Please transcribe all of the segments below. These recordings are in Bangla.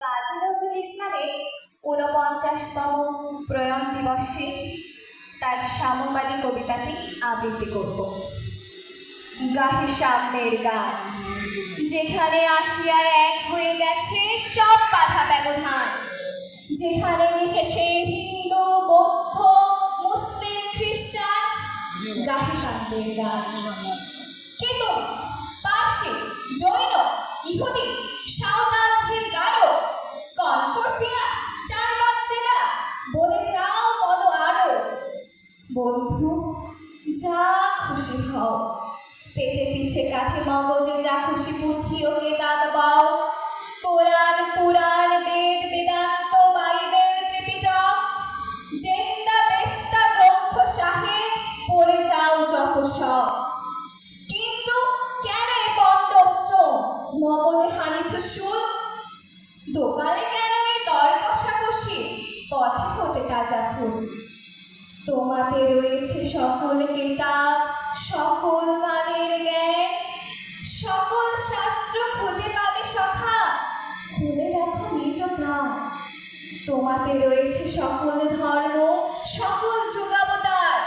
কাজী নজরুল ইসলামের ৪৯তম প্রয়াণ দিবসে তার সাম্যবাদী কবিতাটি আবৃত্তি করব। গাহে সাম্যের গান, যেখানে আসিয়া এক হয়ে গেছে সব বাধা ব্যবধান, যেখানে মিশেছে হিন্দু, বৌদ্ধ, মুসলিম, খ্রিস্টান। গাহে কাব্যের গান। কেতন, পার্সি, জৈন, ইহুদি, সাঁওতাল, ভিল, গারো, কনফুসিয়াস, চারবাক চেলা, বলে যাও পদ আরো। বন্ধু, যা খুশি হও, পেটে পিঠে কাঁধে মগজে যা খুশি বুদ্ধি ও কেতাব বাও। কোরআন, পুরাণ, বেদ, বেদান্ত, বাইবেল, ত্রিপিটক, জেন্দা বেস্তা গ্রন্থ সাহেব, পড়ে যাও যত সব। কিন্তু কেন এ পণ্ডশ্রম, মগজে হানিছ সুল? দোকানে কেন এ দর কষাকষি, পথে ফোটে তাজা ফুল? তোমাতে রয়েছে সকল কেতাব, সকল কানের জ্ঞান, সকল শাস্ত্র খুঁজে পাবে সখা, খুলে দেখো নিজ প্রাণ। তোমাতে রয়েছে সকল ধর্ম, সকল যুগাবতার,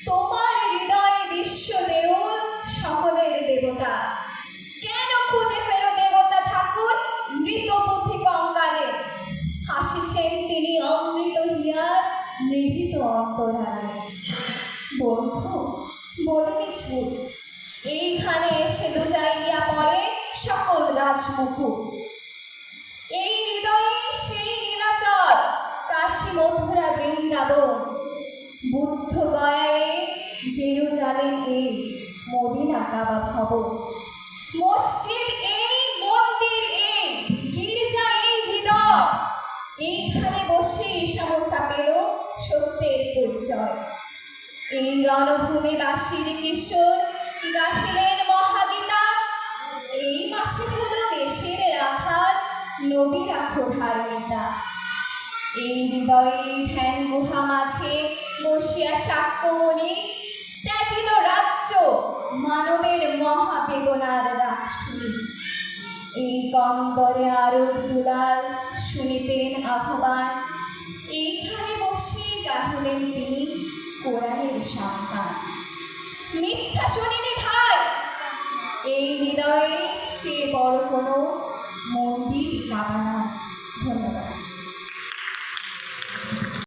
তোমার হৃদয়ে বিশ্ব দেউল, সকলের দেবতা। কেন খুঁজে ফেরো দেবতা ঠাকুর মৃত বুদ্ধি কঙ্কালে? হাসিছেন তিনি অমৃত হিয়ার মৃগিত অন্তরালে। বন্ধু, বলিনি ছুট, এইখানে এসে লুটাইয়া পড়ে সকল রাজমুকুট। এই হৃদয়ে সেই নীলাচল, কাশী, মথুরা, বৃন্দাবন, বুদ্ধ গয়ায়, জেরুজালেম এই, মদিনা কাবা ভবন। মসজিদ এই, মন্দির এই, গির্জা এই হৃদয়, এইখানে বসে ঈশা মোসা পেল সত্যের পরিচয়। এই রণভূমি বাসীর কিশোর গাহিলেন মহাগীতা, এই মাঠে হলো দেশের রাখাল, নবী রাখো ধার্মিতা। এই হৃদয়ে ধ্যান গুহা মাঝে বসিয়া সাক্ষ্যমণি, ত্যাজিল রাজ্য মানবের মহাবেদনার রাগ শুনি। এই কন্দরে আরব দুলাল শুনিতেন আহ্বান, এইখানে বসে গাহিলেন তিনি কোরআনের সাবধান। মিথ্যা শুনিনি ভাই, এই হৃদয়ে চেয়ে বড় কোনো মন্দির কাবা নাই।